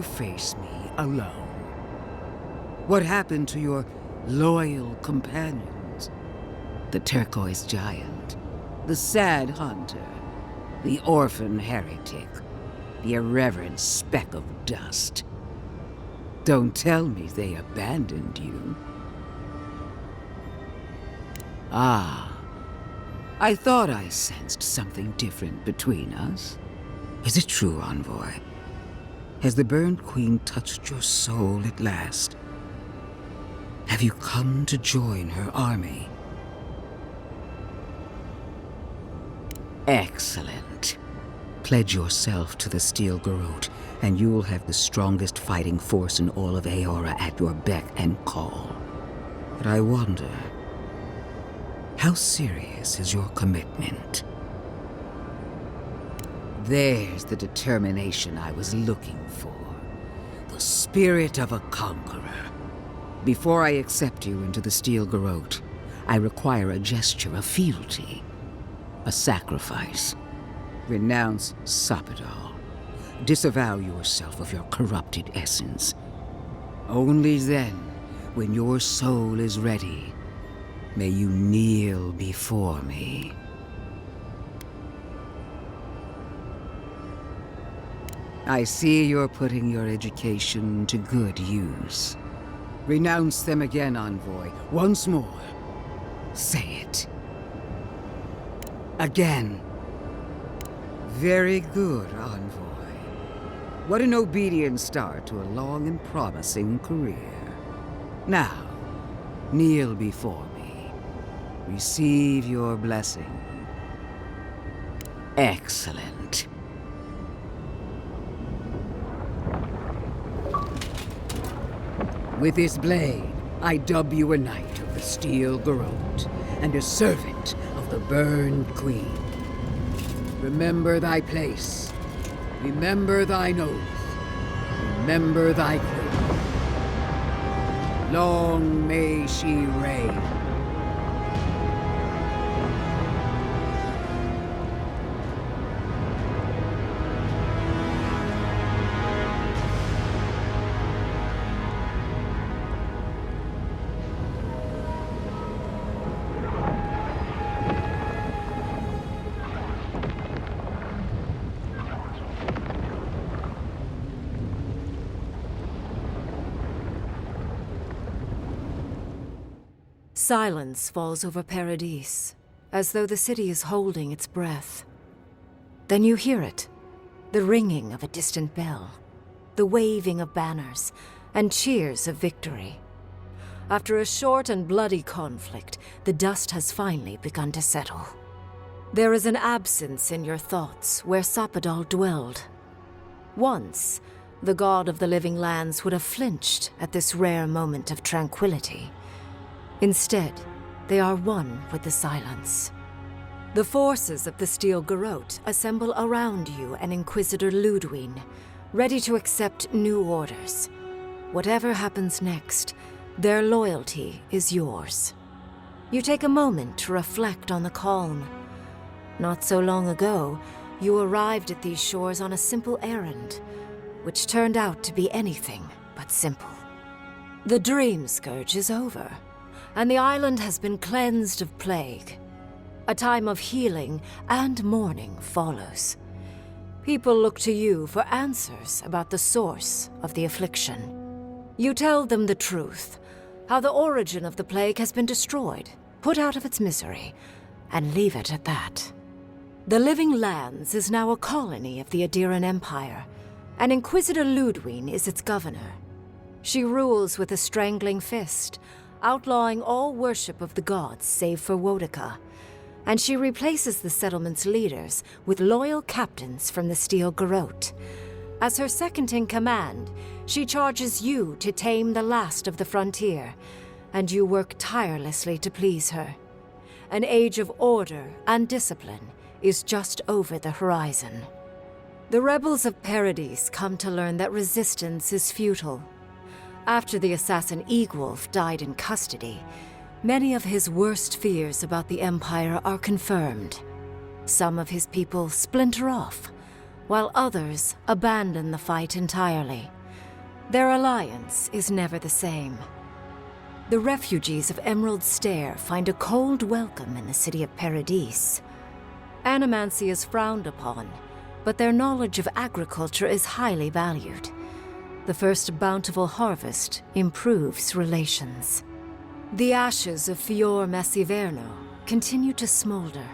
you face me alone? What happened to your loyal companions? The turquoise giant, the sad hunter, the orphan heretic, the irreverent speck of dust. Don't tell me they abandoned you. Ah, I thought I sensed something different between us. Is it true, Envoy? Has the Burned Queen touched your soul at last? Have you come to join her army? Excellent. Pledge yourself to the Steel Garrote, and you'll have the strongest fighting force in all of Aora at your beck and call. But I wonder, how serious is your commitment? There's the determination I was looking for. The spirit of a conqueror. Before I accept you into the Steel Garrote, I require a gesture of fealty. A sacrifice. Renounce Sapidal. Disavow yourself of your corrupted essence. Only then, when your soul is ready, may you kneel before me. I see you're putting your education to good use. Renounce them again, Envoy. Once more. Say it. Again. Very good, Envoy. What an obedient start to a long and promising career. Now, kneel before me. Receive your blessing. Excellent. With this blade, I dub you a knight of the Steel Garrote, and a servant of the Burned Queen. Remember thy place. Remember thine oath. Remember thy queen. Long may she reign. Silence falls over Paradis, as though the city is holding its breath. Then you hear it, the ringing of a distant bell, the waving of banners, and cheers of victory. After a short and bloody conflict, the dust has finally begun to settle. There is an absence in your thoughts where Sapidal dwelled. Once, the god of the living lands would have flinched at this rare moment of tranquility. Instead, they are one with the silence. The forces of the Steel Garrote assemble around you and Inquisitor Lodwyn, ready to accept new orders. Whatever happens next, their loyalty is yours. You take a moment to reflect on the calm. Not so long ago, you arrived at these shores on a simple errand, which turned out to be anything but simple. The Dream Scourge is over, and the island has been cleansed of plague. A time of healing and mourning follows. People look to you for answers about the source of the affliction. You tell them the truth, how the origin of the plague has been destroyed, put out of its misery, and leave it at that. The Living Lands is now a colony of the Adiran Empire, and Inquisitor Lodwyn is its governor. She rules with a strangling fist, outlawing all worship of the gods save for Wodica, and she replaces the settlement's leaders with loyal captains from the Steel Garrote. As her second-in-command, she charges you to tame the last of the frontier, and you work tirelessly to please her. An age of order and discipline is just over the horizon. The rebels of Paradis come to learn that resistance is futile. After the assassin Egwolf died in custody, many of his worst fears about the Empire are confirmed. Some of his people splinter off, while others abandon the fight entirely, Their alliance is never the same. The refugees of Emerald Stair find a cold welcome in the city of Paradise. Animancy is frowned upon, but their knowledge of agriculture is highly valued. The first bountiful harvest improves relations. The ashes of Fior Messiverno continue to smolder.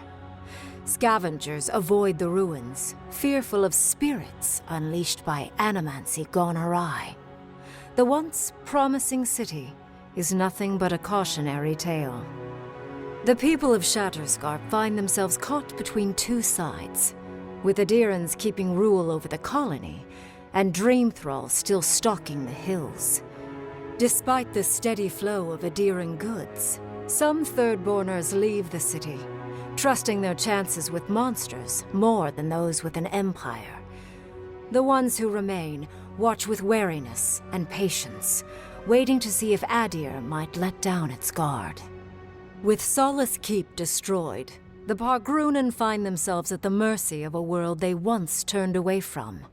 Scavengers avoid the ruins, fearful of spirits unleashed by animancy gone awry. The once promising city is nothing but a cautionary tale. The people of Shatterscarp find themselves caught between two sides, with Adirans keeping rule over the colony and Dream Thralls still stalking the hills. Despite the steady flow of Adiran goods, some Thirdborners leave the city, trusting their chances with monsters more than those with an empire. The ones who remain watch with wariness and patience, waiting to see if Adir might let down its guard. With Solace Keep destroyed, the Pargrunan find themselves at the mercy of a world they once turned away from.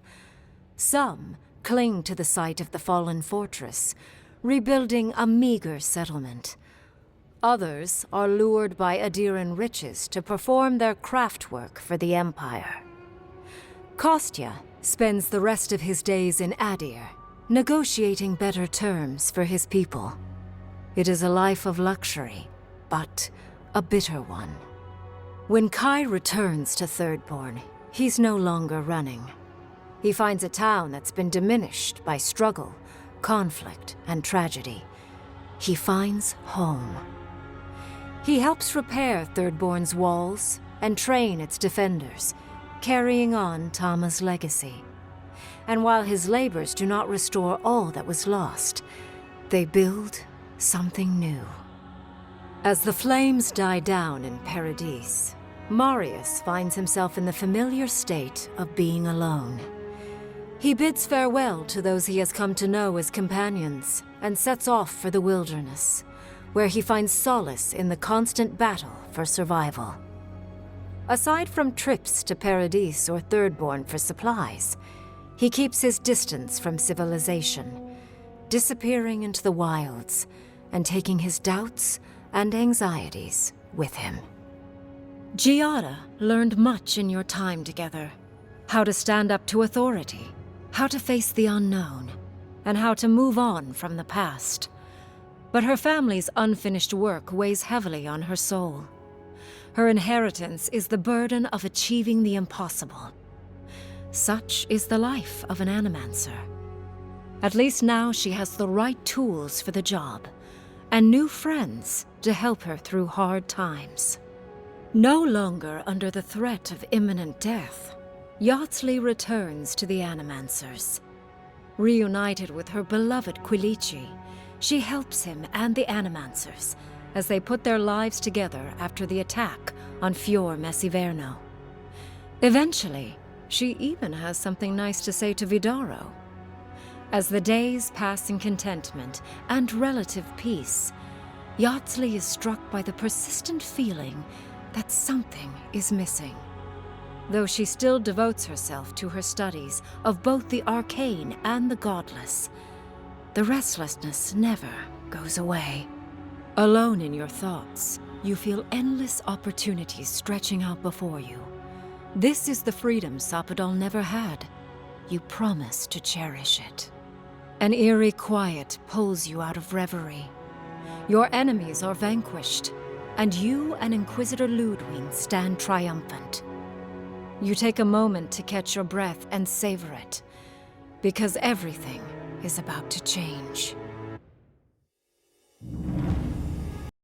Some cling to the site of the fallen fortress, rebuilding a meager settlement. Others are lured by Adiran riches to perform their craft work for the Empire. Kostya spends the rest of his days in Adir, negotiating better terms for his people. It is a life of luxury, but a bitter one. When Kai returns to Thirdborn, he's no longer running. He finds a town that's been diminished by struggle, conflict, and tragedy. He finds home. He helps repair Thirdborn's walls and train its defenders, carrying on Tama's legacy. And while his labors do not restore all that was lost, they build something new. As the flames die down in Paradise, Marius finds himself in the familiar state of being alone. He bids farewell to those he has come to know as companions and sets off for the wilderness, where he finds solace in the constant battle for survival. Aside from trips to Paradise or Thirdborn for supplies, he keeps his distance from civilization, disappearing into the wilds and taking his doubts and anxieties with him. Giada learned much in your time together. How to stand up to authority, how to face the unknown, and how to move on from the past. But her family's unfinished work weighs heavily on her soul. Her inheritance is the burden of achieving the impossible. Such is the life of an animancer. At least now she has the right tools for the job, and new friends to help her through hard times. No longer under the threat of imminent death, Yardsley returns to the Animancers. Reunited with her beloved Quilici, she helps him and the Animancers as they put their lives together after the attack on Fior Messiverno. Eventually, she even has something nice to say to Vidaro. As the days pass in contentment and relative peace, Yardsley is struck by the persistent feeling that something is missing. Though she still devotes herself to her studies of both the arcane and the godless, the restlessness never goes away. Alone in your thoughts, you feel endless opportunities stretching out before you. This is the freedom Sapadal never had. You promise to cherish it. An eerie quiet pulls you out of reverie. Your enemies are vanquished, and you and Inquisitor Lodwyn stand triumphant. You take a moment to catch your breath and savor it, because everything is about to change.